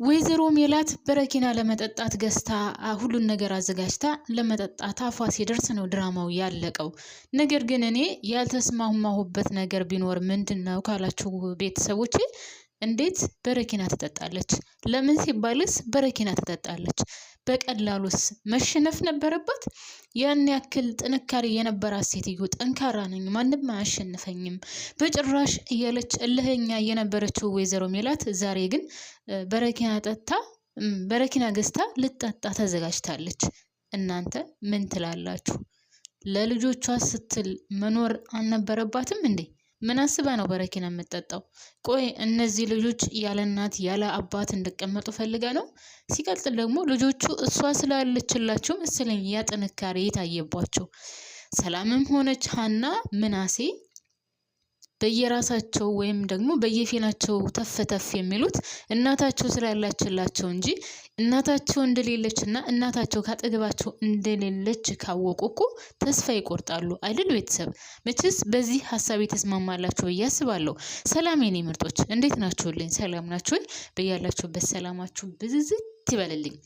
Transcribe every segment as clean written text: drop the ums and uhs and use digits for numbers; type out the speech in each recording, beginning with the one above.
ወይዘሮ ሜላት በረኪና ለመጠጣት ገዝታ ሁሉን ነገር አዘጋጅታ ለመጠጣት አፏ ሲደርስ ነው ድራማው ያለቀው። ነገር ግን እኔ ያልተስማማሁበት ነገር ቢኖር ምንድነው ካላችሁ ቤተሰቦቼ፣ እንዴት በረኪና ትጠጣለች? ለምን ሲባልስ በረኪና ትጠጣለች? በቀላሉስ መሸነፍ ነበረባት? ያን ያክል ጥንካሬ የነበራት ሴትዮ ጠንካራ ነኝ ማንም አያሸንፈኝም በጭራሽ እያለች እልህኛ የነበረችው ወይዘሮ ሜላት ዛሬ ግን በረኪና ገዝታ ልጠጣ ተዘጋጅታለች። እናንተ ምን ትላላችሁ? ለልጆቿ ስትል መኖር አልነበረባትም እንዴ? ምን አስባ ነው በረኪና የምትጠጣው? ቆይ እነዚህ ልጆች ያለ እናት ያለ አባት እንዲቀመጡ ፈልጋ ነው? ሲቀጥል ደግሞ ልጆቹ እሷ ስላለችላቸው መሰለኝ ያ ጥንካሬ የታየባቸው። ሰላምም ሆነች ሀና ምናሴ በየራሳቸው ወይም ደግሞ በየፊናቸው ተፈተፍ የሚሉት እናታቸው ስላላችላቸው እንጂ እናታቸው እንደሌለችና እናታቸው ካጠገባቸው እንደሌለች ካወቁ እኮ ተስፋ ይቆርጣሉ አይደል? ቤተሰብ መቼስ በዚህ ሐሳብ ተስማማላችሁ ብዬ አስባለሁ። ሰላም የኔ ምርጦች እንዴት ናችሁልኝ? ሰላም ናችሁ? በያላችሁበት ሰላማችሁ ብዝዝት ይበልልኝ።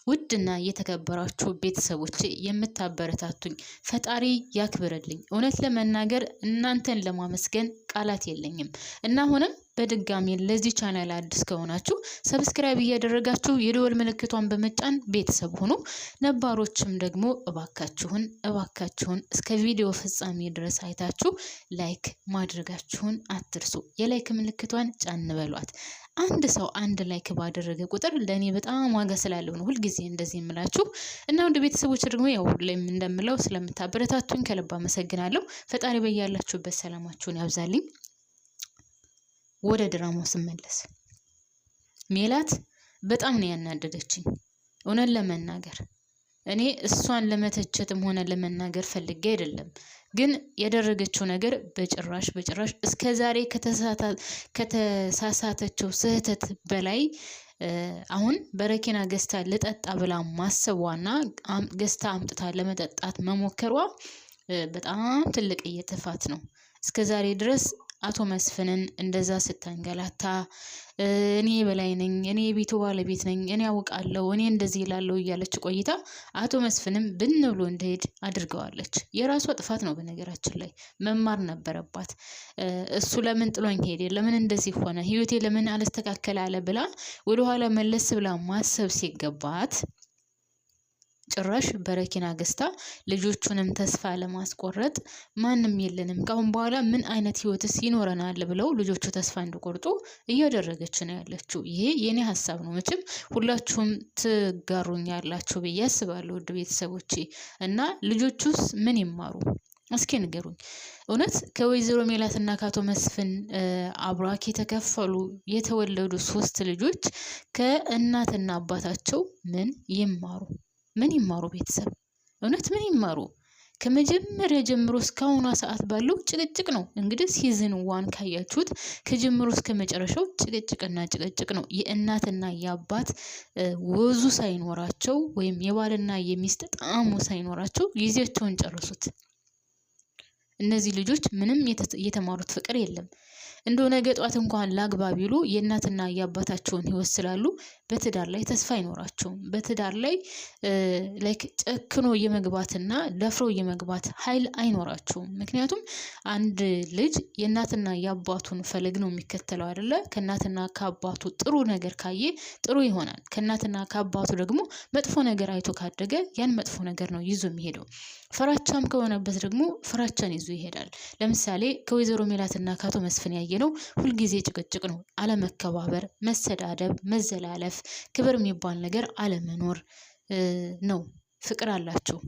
ውድና የተከበራችሁ ቤተሰቦቼ የምታበረታቱኝ ፈጣሪ ያክብርልኝ። እውነት ለመናገር እናንተን ለማመስገን ቃላት የለኝም እና አሁንም በድጋሚ ለዚህ ቻናል አዲስ ከሆናችሁ ሰብስክራይብ እያደረጋችሁ የደወል ምልክቷን በመጫን ቤተሰብ ሆኑ። ነባሮችም ደግሞ እባካችሁን እስከ ቪዲዮ ፍጻሜ ድረስ አይታችሁ ላይክ ማድረጋችሁን አትርሱ። የላይክ ምልክቷን ጫን በሏት። አንድ ሰው አንድ ላይክ ባደረገ ቁጥር ለኔ በጣም ዋጋ ስላለው ነው ሁልጊዜ እንደዚህ የምላችሁ እና ወደ ቤተሰቦች ደግሞ ያው ሁሌም እንደምለው ስለምታበረታቱኝ ከልብ አመሰግናለሁ። ፈጣሪ በያላችሁበት ሰላማችሁን ያብዛልኝ። ወደ ድራማው ስመለስ ሜላት በጣም ነው ያናደደችኝ። እውነት ለመናገር እኔ እሷን ለመተቸትም ሆነ ለመናገር ፈልጌ አይደለም፣ ግን ያደረገችው ነገር በጭራሽ እስከዛሬ ከተሳሳተችው ስህተት በላይ አሁን በረኪና ገዝታ ልጠጣ ብላ ማሰቧና ገዝታ አምጥታ ለመጠጣት መሞከሯ በጣም ትልቅ ጥፋት ነው። እስከዛሬ ድረስ አቶ መስፍንን እንደዛ ስታንገላታ እኔ በላይ ነኝ፣ እኔ የቤቱ ባለቤት ነኝ፣ እኔ ያውቃለሁ፣ እኔ እንደዚህ ይላለው እያለች ቆይታ አቶ መስፍንም ብን ብሎ እንደሄድ አድርገዋለች። የራሷ ጥፋት ነው። በነገራችን ላይ መማር ነበረባት። እሱ ለምን ጥሎኝ ሄደ፣ ለምን እንደዚህ ሆነ፣ ህይወቴ ለምን አልስተካከለ አለ ብላ ወደኋላ መለስ ብላ ማሰብ ሲገባት ጭራሽ በረኪና ገዝታ ልጆቹንም ተስፋ ለማስቆረጥ ማንም የለንም ካሁን በኋላ ምን አይነት ህይወትስ ይኖረናል ብለው ልጆቹ ተስፋ እንዲቆርጡ እያደረገች ነው ያለችው። ይሄ የኔ ሀሳብ ነው። መቼም ሁላችሁም ትጋሩኛላችሁ ብዬ አስባለሁ ውድ ቤተሰቦቼ። እና ልጆቹስ ምን ይማሩ እስኪ ንገሩኝ። እውነት ከወይዘሮ ሜላትና ከአቶ መስፍን አብራክ የተወለዱ 3 ልጆች ከእናትና አባታቸው ምን ይማሩ ቤተሰብ? እውነት ምን ይማሩ? ከመጀመሪያ ጀምሮ እስካሁኗ ሰዓት ባለው ጭቅጭቅ ነው። እንግዲህ ሲዝን 1 ካያችሁት ከጀምሮ እስከ መጨረሻው ጭቅጭቅ ነው። የእናትና የአባት ወዙ ሳይኖራቸው ወይም የባልና የሚስት ጣዕሙ ሳይኖራቸው ጊዜያቸውን ጨረሱት። እነዚህ ልጆች ምንም የተማሩት ፍቅር የለም። እንደው ነገ ጧት እንኳን ላግባ ቢሉ የእናትና የአባታቸውን ህይወት ስላሉ በትዳር ላይ ተስፋ አይኖራቸውም። በትዳር ላይ ጨክኖ የመግባትና ደፍሮ የመግባት ኃይል አይኖራቸውም። ምክንያቱም አንድ ልጅ የእናትና የአባቱን ፈለግ ነው የሚከተለው አይደለ? ከእናትና ከአባቱ ጥሩ ነገር ካየ ጥሩ ይሆናል። ከእናትና ከአባቱ ደግሞ መጥፎ ነገር አይቶ ካደገ ያን መጥፎ ነገር ነው ይዞ የሚሄደው። ፍራቻም ከሆነበት ደግሞ ፍራቻን ይዞ ይሄዳል። ለምሳሌ ከወይዘሮ ሜላትና ከአቶ መስፍን ያየነው ሁልጊዜ ጭቅጭቅ ነው፣ አለመከባበር፣ መሰዳደብ፣ መዘላለፍ፣ ክብር የሚባል ነገር አለመኖር ነው። ፍቅር አላቸው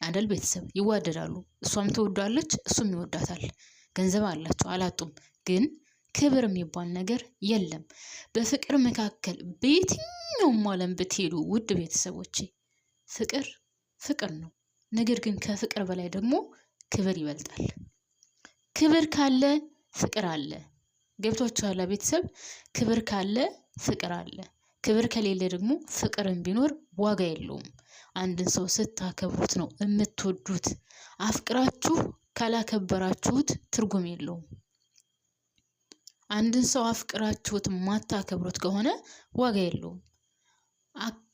አደል? ቤተሰብ ይዋደዳሉ። እሷም ትወዳለች፣ እሱም ይወዳታል። ገንዘብ አላቸው አላጡም። ግን ክብር የሚባል ነገር የለም በፍቅር መካከል። በየትኛውም ዓለም ብትሄዱ ውድ ቤተሰቦቼ ፍቅር ነው። ነገር ግን ከፍቅር በላይ ደግሞ ክብር ይበልጣል። ክብር ካለ ፍቅር አለ። ገብቷችኋል ቤተሰብ? ክብር ካለ ፍቅር አለ። ክብር ከሌለ ደግሞ ፍቅርን ቢኖር ዋጋ የለውም። አንድን ሰው ስታከብሩት ነው የምትወዱት። አፍቅራችሁ ካላከበራችሁት ትርጉም የለውም። አንድን ሰው አፍቅራችሁት ማታከብሩት ከሆነ ዋጋ የለውም።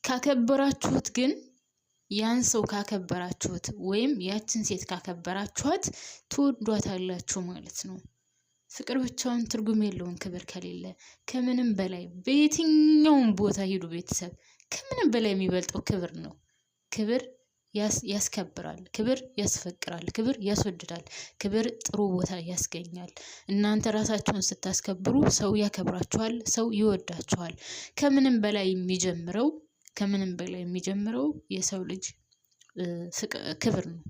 ካከበራችሁት ግን ያን ሰው ካከበራችሁት ወይም ያችን ሴት ካከበራችኋት ትወዷታላችሁ ማለት ነው። ፍቅር ብቻውን ትርጉም የለውም ክብር ከሌለ። ከምንም በላይ በየትኛውም ቦታ ሂዱ ቤተሰብ፣ ከምንም በላይ የሚበልጠው ክብር ነው። ክብር ያስከብራል፣ ክብር ያስፈቅራል፣ ክብር ያስወድዳል፣ ክብር ጥሩ ቦታ ያስገኛል። እናንተ ራሳችሁን ስታስከብሩ ሰው ያከብራችኋል፣ ሰው ይወዳችኋል። ከምንም በላይ የሚጀምረው የሰው ልጅ ክብር ነው።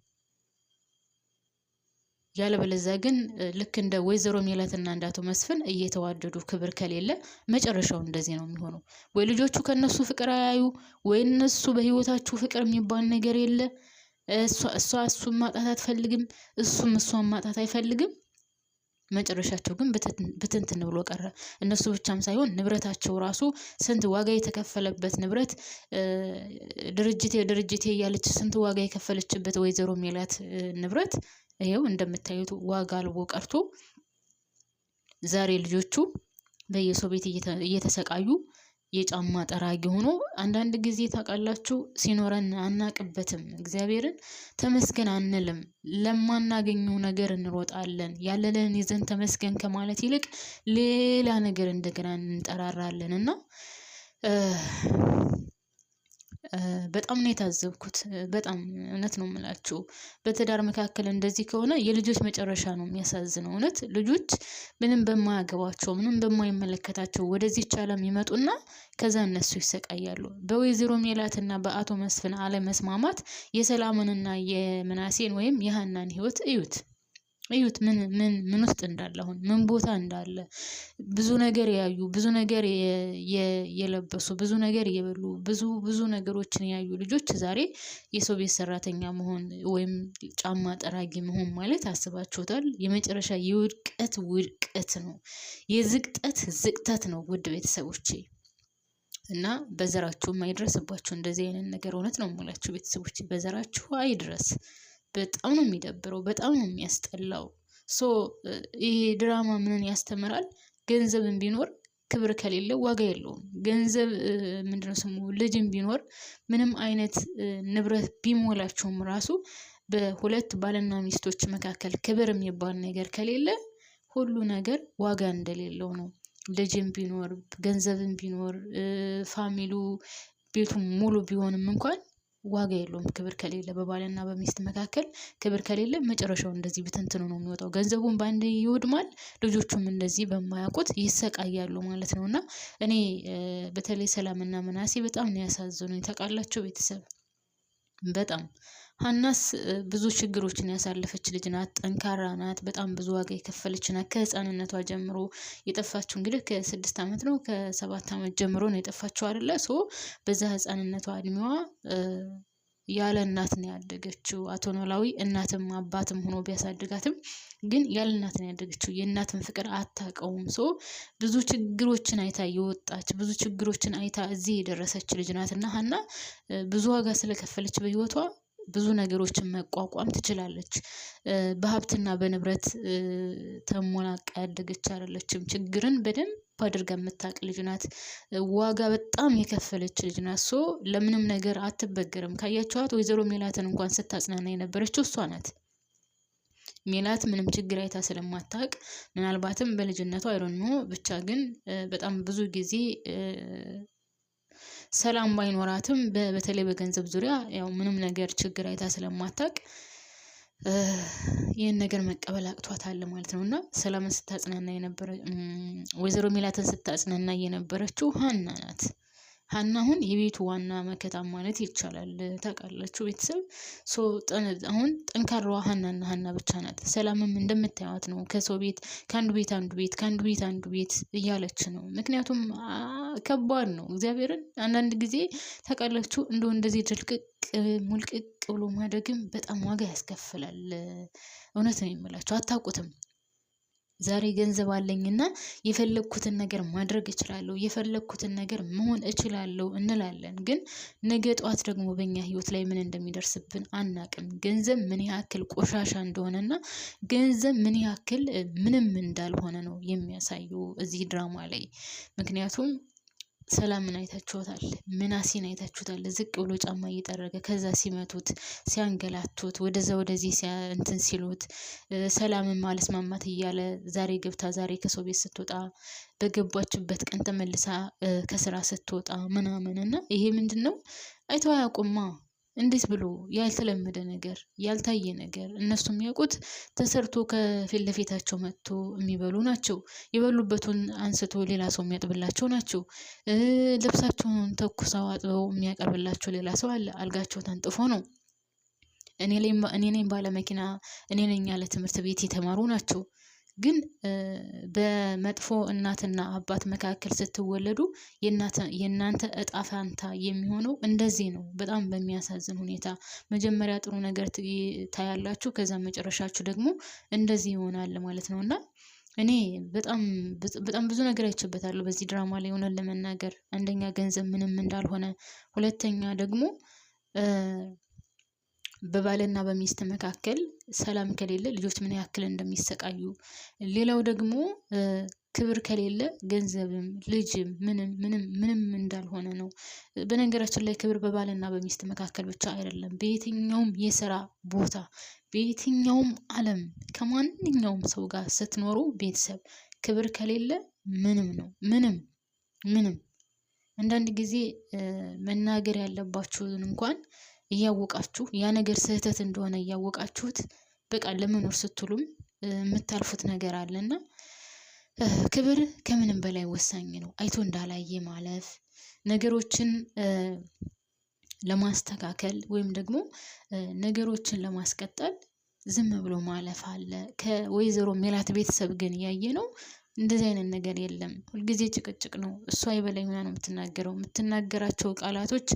ያለበለዚያ ግን ልክ እንደ ወይዘሮ ሜላትና እንደ አቶ መስፍን እየተዋደዱ ክብር ከሌለ መጨረሻው እንደዚህ ነው የሚሆነው። ወይ ልጆቹ ከነሱ ፍቅር አያዩ፣ ወይ እነሱ በህይወታችሁ ፍቅር የሚባል ነገር የለ። እሷ እሱን ማጣት አትፈልግም፣ እሱም እሷን ማጣት አይፈልግም። መጨረሻቸው ግን ብትንትን ብሎ ቀረ። እነሱ ብቻም ሳይሆን ንብረታቸው ራሱ ስንት ዋጋ የተከፈለበት ንብረት፣ ድርጅቴ እያለች ስንት ዋጋ የከፈለችበት ወይዘሮ ሜላት ንብረት ይኸው እንደምታዩት ዋጋ አልቦ ቀርቶ ዛሬ ልጆቹ በየሰው ቤት እየተሰቃዩ የጫማ ጠራጊ ሆኖ። አንዳንድ ጊዜ ታውቃላችሁ ሲኖረን አናቅበትም። እግዚአብሔርን ተመስገን አንልም። ለማናገኘው ነገር እንሮጣለን። ያለንን ይዘን ተመስገን ከማለት ይልቅ ሌላ ነገር እንደገና እንጠራራለን እና በጣም ነው የታዘብኩት። በጣም እውነት ነው የምላችሁ። በትዳር መካከል እንደዚህ ከሆነ የልጆች መጨረሻ ነው የሚያሳዝነው። እውነት ልጆች ምንም በማያገባቸው ምንም በማይመለከታቸው ወደዚህች ዓለም ይመጡና ከዛ እነሱ ይሰቃያሉ። በወይዘሮ ሜላትና በአቶ መስፍን አለመስማማት የሰላምንና የምናሴን ወይም የሀናን ህይወት እዩት ምን ውስጥ እንዳለ፣ አሁን ምን ቦታ እንዳለ፣ ብዙ ነገር ያዩ፣ ብዙ ነገር የለበሱ፣ ብዙ ነገር የበሉ፣ ብዙ ነገሮችን ያዩ ልጆች ዛሬ የሰው ቤት ሰራተኛ መሆን ወይም ጫማ ጠራጊ መሆን ማለት አስባችሁታል? የመጨረሻ ውድቀት ነው። የዝቅጠት ዝቅጠት ነው። ውድ ቤተሰቦቼ እና በዘራችሁም አይድረስባችሁ እንደዚህ አይነት ነገር። እውነት ነው የምላችሁ ቤተሰቦቼ፣ በዘራችሁ አይድረስ። በጣም ነው የሚደብረው፣ በጣም ነው የሚያስጠላው። ይሄ ድራማ ምንን ያስተምራል? ገንዘብን ቢኖር ክብር ከሌለ ዋጋ የለውም። ገንዘብ ምንድነው ስሙ፣ ልጅም ቢኖር ምንም አይነት ንብረት ቢሞላቸውም ራሱ በሁለት ባልና ሚስቶች መካከል ክብር የሚባል ነገር ከሌለ ሁሉ ነገር ዋጋ እንደሌለው ነው። ልጅም ቢኖር ገንዘብም ቢኖር ፋሚሉ ቤቱ ሙሉ ቢሆንም እንኳን ዋጋ የለውም። ክብር ከሌለ በባልና በሚስት መካከል ክብር ከሌለ መጨረሻው እንደዚህ ብትንትኑ ነው የሚወጣው። ገንዘቡን በአንድ ይወድማል፣ ልጆቹም እንደዚህ በማያውቁት ይሰቃያሉ ማለት ነው። እና እኔ በተለይ ሰላምና ምናሴ በጣም ነው ያሳዝኑኝ። ታውቃላችሁ ቤተሰብ በጣም ሀናስ ብዙ ችግሮችን ያሳለፈች ልጅ ናት። ጠንካራ ናት። በጣም ብዙ ዋጋ የከፈለች ናት። ከህፃንነቷ ጀምሮ የጠፋችው እንግዲህ ከ6 ዓመት ነው ከ7 ዓመት ጀምሮ ነው የጠፋችው አይደለ? በዛ ህፃንነቷ እድሜዋ ያለ እናት ነው ያደገችው። አቶ ኖላዊ እናትም አባትም ሆኖ ቢያሳድጋትም ግን ያለ እናት ነው ያደገችው። የእናትን ፍቅር አታውቀውም። ብዙ ችግሮችን አይታ የወጣች ብዙ ችግሮችን አይታ እዚህ የደረሰች ልጅ ናት እና ሀና ብዙ ዋጋ ስለከፈለች በህይወቷ ብዙ ነገሮችን መቋቋም ትችላለች። በሀብትና በንብረት ተሞናቃ ያደገች አይደለችም። ችግርን በደንብ አድርጋ የምታውቅ ልጅ ናት። ዋጋ በጣም የከፈለች ልጅ ናት። ለምንም ነገር አትበገርም። ካያችኋት ወይዘሮ ሜላትን እንኳን ስታጽናና የነበረችው እሷ ናት። ሜላት ምንም ችግር አይታ ስለማታውቅ ምናልባትም በልጅነቷ አይሮኖ ብቻ ግን በጣም ብዙ ጊዜ ሰላም ባይኖራትም በተለይ በገንዘብ ዙሪያ ያው ምንም ነገር ችግር አይታ ስለማታውቅ ይህን ነገር መቀበል አቅቷታል ማለት ነው። እና ሰላምን ስታጽናና የነበረ ወይዘሮ ሜላትን ስታጽናና የነበረችው ሀና ናት። ሀና አሁን የቤቱ ዋና መከታ ማለት ይቻላል። ታውቃላችሁ ቤተሰብ አሁን ጠንካራዋ ሀናና ሀና ብቻ ናት። ሰላምም እንደምታዩት ነው ከሰው ቤት ከአንዱ ቤት አንዱ ቤት እያለች ነው። ምክንያቱም ከባድ ነው። እግዚአብሔርን አንዳንድ ጊዜ ታውቃላችሁ እንደዚህ ድልቅቅ ሙልቅቅ ብሎ ማደግም በጣም ዋጋ ያስከፍላል። እውነት ነው የምላችሁ፣ አታውቁትም። ዛሬ ገንዘብ አለኝና የፈለኩትን ነገር ማድረግ እችላለሁ፣ የፈለኩትን ነገር መሆን እችላለሁ እንላለን። ግን ነገ ጠዋት ደግሞ በእኛ ህይወት ላይ ምን እንደሚደርስብን አናቅም። ገንዘብ ምን ያክል ቆሻሻ እንደሆነና ገንዘብ ምን ያክል ምንም እንዳልሆነ ነው የሚያሳየው እዚህ ድራማ ላይ። ምክንያቱም ሰላምን አይታችኋታል፣ ምናሴን አይታችሁታል። ዝቅ ብሎ ጫማ እየጠረገ ከዛ ሲመቱት፣ ሲያንገላቱት፣ ወደዛ ወደዚህ እንትን ሲሉት፣ ሰላምን ማለስማማት እያለ ዛሬ ገብታ ዛሬ ከሰው ቤት ስትወጣ በገባችበት ቀን ተመልሳ ከስራ ስትወጣ ምናምን እና ይሄ ምንድነው አይተው አያውቁማ። እንዴት ብሎ ያልተለመደ ነገር ያልታየ ነገር እነሱ የሚያውቁት ተሰርቶ ከፊት ለፊታቸው መጥቶ የሚበሉ ናቸው። የበሉበትን አንስቶ ሌላ ሰው የሚያጥብላቸው ናቸው። ልብሳቸውን ተኩሰው አጥበው የሚያቀርብላቸው ሌላ ሰው አለ። አልጋቸው ተንጥፎ ነው። እኔ ነኝ ባለ መኪና፣ እኔ ነኝ ያለ ትምህርት ቤት የተማሩ ናቸው። ግን በመጥፎ እናትና አባት መካከል ስትወለዱ የእናንተ እጣ ፈንታ የሚሆነው እንደዚህ ነው። በጣም በሚያሳዝን ሁኔታ መጀመሪያ ጥሩ ነገር ታያላችሁ፣ ከዛ መጨረሻችሁ ደግሞ እንደዚህ ይሆናል ማለት ነው። እና እኔ በጣም ብዙ ነገር አይቼበታለሁ በዚህ ድራማ ላይ ሆነን ለመናገር። አንደኛ ገንዘብ ምንም እንዳልሆነ፣ ሁለተኛ ደግሞ በባልና በሚስት መካከል ሰላም ከሌለ ልጆች ምን ያክል እንደሚሰቃዩ፣ ሌላው ደግሞ ክብር ከሌለ ገንዘብም ልጅም ምንም እንዳልሆነ ነው። በነገራችን ላይ ክብር በባልና በሚስት መካከል ብቻ አይደለም፣ በየትኛውም የስራ ቦታ፣ በየትኛውም ዓለም ከማንኛውም ሰው ጋር ስትኖሩ ቤተሰብ ክብር ከሌለ ምንም ነው። ምንም አንዳንድ ጊዜ መናገር ያለባችሁን እንኳን እያወቃችሁ ያ ነገር ስህተት እንደሆነ እያወቃችሁት በቃ ለመኖር ስትሉም የምታልፉት ነገር አለና ክብር ከምንም በላይ ወሳኝ ነው። አይቶ እንዳላየ ማለፍ፣ ነገሮችን ለማስተካከል ወይም ደግሞ ነገሮችን ለማስቀጠል ዝም ብሎ ማለፍ አለ። ከወይዘሮ ሜላት ቤተሰብ ግን ያየ ነው እንደዚህ አይነት ነገር የለም። ሁልጊዜ ጭቅጭቅ ነው። እሷ የበላይ ሆና ነው የምትናገረው። የምትናገራቸው ቃላቶች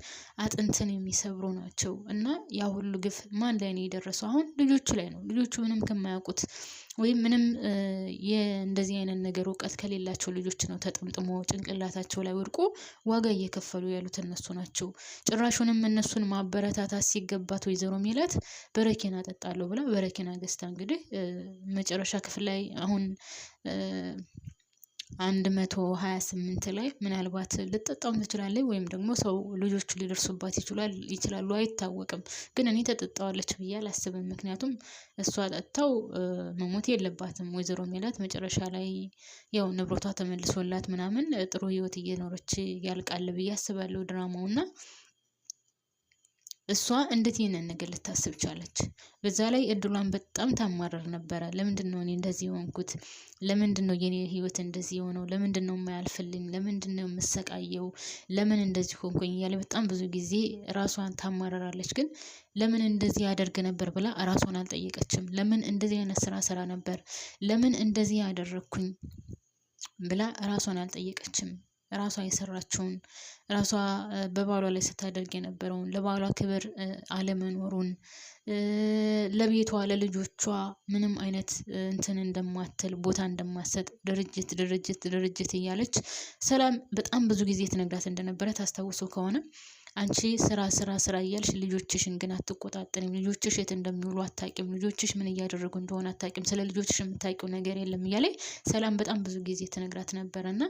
አጥንትን የሚሰብሩ ናቸው። እና ያ ሁሉ ግፍ ማን ላይ ነው የደረሰው? አሁን ልጆቹ ላይ ነው። ልጆቹ ምንም ከማያውቁት ወይም ምንም እንደዚህ አይነት ነገር እውቀት ከሌላቸው ልጆች ነው ተጠምጥሞ ጭንቅላታቸው ላይ ወድቆ ዋጋ እየከፈሉ ያሉት እነሱ ናቸው። ጭራሹንም እነሱን ማበረታታት ሲገባት ወይዘሮ ሜላት በረኪና እጠጣለሁ ብላ በረኪና ገዝታ እንግዲህ መጨረሻ ክፍል ላይ አሁን 128 ላይ ምናልባት ልጠጣም ትችላለች ወይም ደግሞ ሰው ልጆቹ ሊደርሱባት ይችላሉ፣ አይታወቅም። ግን እኔ ተጠጣዋለች ብዬ አላስብም። ምክንያቱም እሷ ጠጥታው መሞት የለባትም። ወይዘሮ ሜላት መጨረሻ ላይ ያው ንብረቷ ተመልሶላት ምናምን ጥሩ ህይወት እየኖረች ያልቃል ብዬ አስባለሁ ድራማውና እሷ እንዴት ይሄንን ነገር ልታስብ ቻለች? በዛ ላይ እድሏን በጣም ታማረር ነበረ። ለምንድነው እኔ እንደዚህ የሆንኩት? ለምንድነው የኔ ህይወት እንደዚህ የሆነው? ለምንድነው የማያልፍልኝ? ለምንድነው የምሰቃየው? ለምን እንደዚህ ሆንኩኝ? እያለ በጣም ብዙ ጊዜ ራሷን ታማረራለች። ግን ለምን እንደዚህ ያደርግ ነበር ብላ ራሷን አልጠየቀችም። ለምን እንደዚህ አይነት ስራ ነበር? ለምን እንደዚህ ያደረኩኝ ብላ ራሷን አልጠየቀችም። ራሷ የሰራችውን ራሷ በባሏ ላይ ስታደርግ የነበረውን ለባሏ ክብር አለመኖሩን ለቤቷ ለልጆቿ ምንም አይነት እንትን እንደማትል ቦታ እንደማትሰጥ ድርጅት እያለች ሰላም በጣም ብዙ ጊዜ ትነግራት እንደነበረ ታስታውሱ ከሆነ አንቺ ስራ እያልሽ ልጆችሽን ግን አትቆጣጠሪም፣ ልጆችሽ የት እንደሚውሉ አታቂም፣ ልጆችሽ ምን እያደረጉ እንደሆነ አታቂም፣ ስለ ልጆችሽ የምታውቂው ነገር የለም እያለ ሰላም በጣም ብዙ ጊዜ ትነግራት ነበረና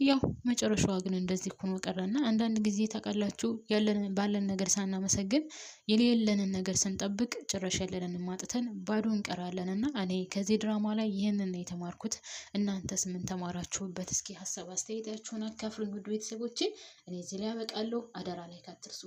ያው መጨረሻዋ ግን እንደዚህ ሆኖ ቀረና አንዳንድ ጊዜ ታውቃላችሁ ባለን ነገር ሳናመሰግን የሌለንን ነገር ስንጠብቅ ጭራሽ ያለንን ማጥተን ባዶ እንቀራለንና እኔ ከዚህ ድራማ ላይ ይህንን ነው የተማርኩት። እናንተስ ምን ተማራችሁበት? እስኪ ሀሳብ አስተያየታችሁን አካፍሉኝ ውድ ቤተሰቦቼ። እኔ እዚህ ላይ ያበቃለሁ። አደራ ላይ አትርሱ።